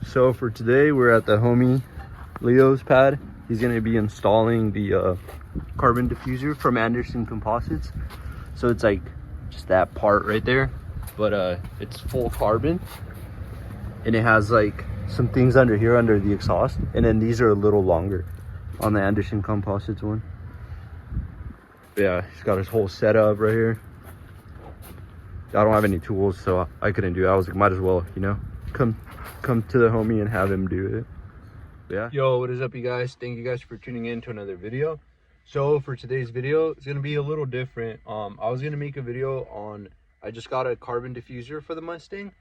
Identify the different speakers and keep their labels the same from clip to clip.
Speaker 1: So for today, we're at the homie Leo's pad. He's gonna be installing the carbon diffuser from Anderson Composites. So it's like just that part right there, but it's full carbon, and it has like some things under here under the exhaust, and then these are a little longer on the Anderson Composites one. Yeah, he's got his whole setup right here. I don't have any tools, so I couldn't do it. I was like, might as well, you know, come to the homie and have him do it. Yeah. Yo, what is up, you guys? Thank you guys for tuning in to another video. So for today's video, it's gonna be a little different. I was gonna make a video on, I just got a carbon diffuser for the Mustang,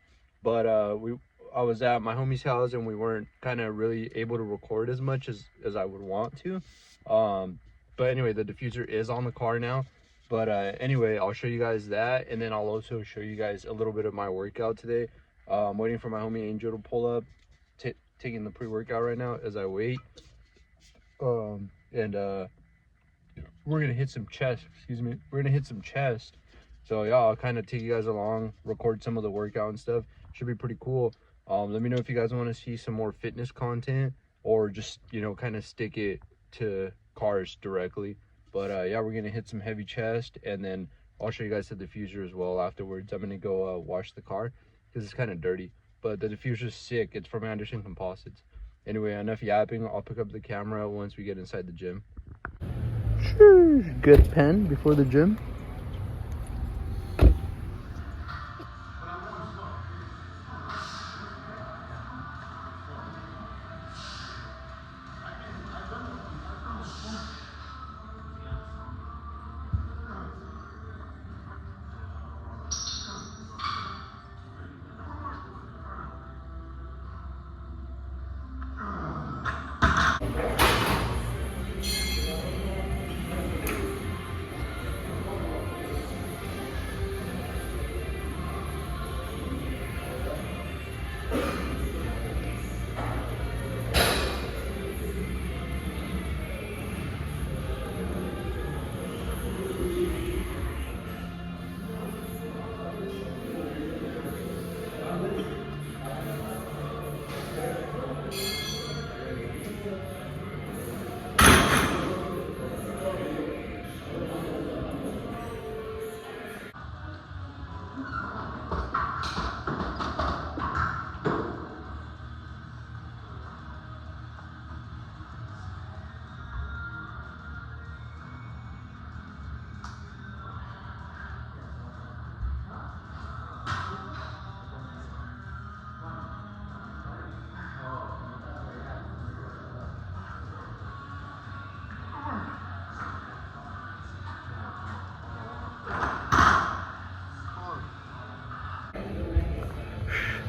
Speaker 1: but I was at my homie's house and we weren't kind of really able to record as much as I would want to. But anyway, the diffuser is on the car now. But anyway, I'll show you guys that, and then I'll also show you guys a little bit of my workout today. I'm waiting for my homie Angel to pull up, taking the pre-workout right now as I wait. And we're gonna hit some chest, we're gonna hit some chest. So yeah, I'll kind of take you guys along, record some of the workout and stuff. Should be pretty cool. Let me know if you guys want to see some more fitness content, or just, you know, kind of stick it to cars directly. But yeah, we're gonna hit some heavy chest, and then I'll show you guys the diffuser as well afterwards. I'm gonna go wash the car because it's kind of dirty, but the diffuser's sick. It's from Anderson Composites. Anyway, enough yapping. I'll pick up the camera once we get inside the gym. Sure, good pen before the gym.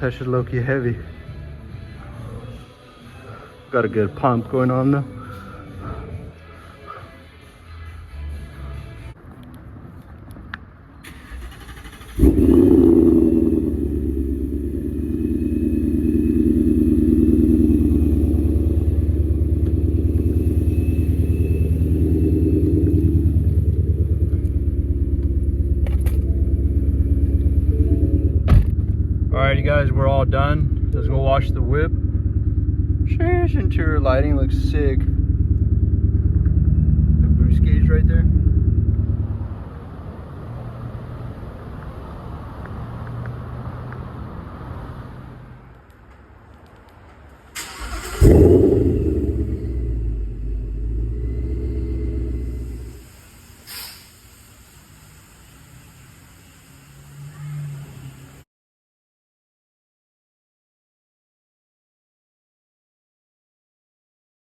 Speaker 1: That should low-key heavy. Got a good pump going on though. Alright, you guys, we're all done. Let's go wash the whip. Sheesh, interior lighting looks sick. The boost gauge right there.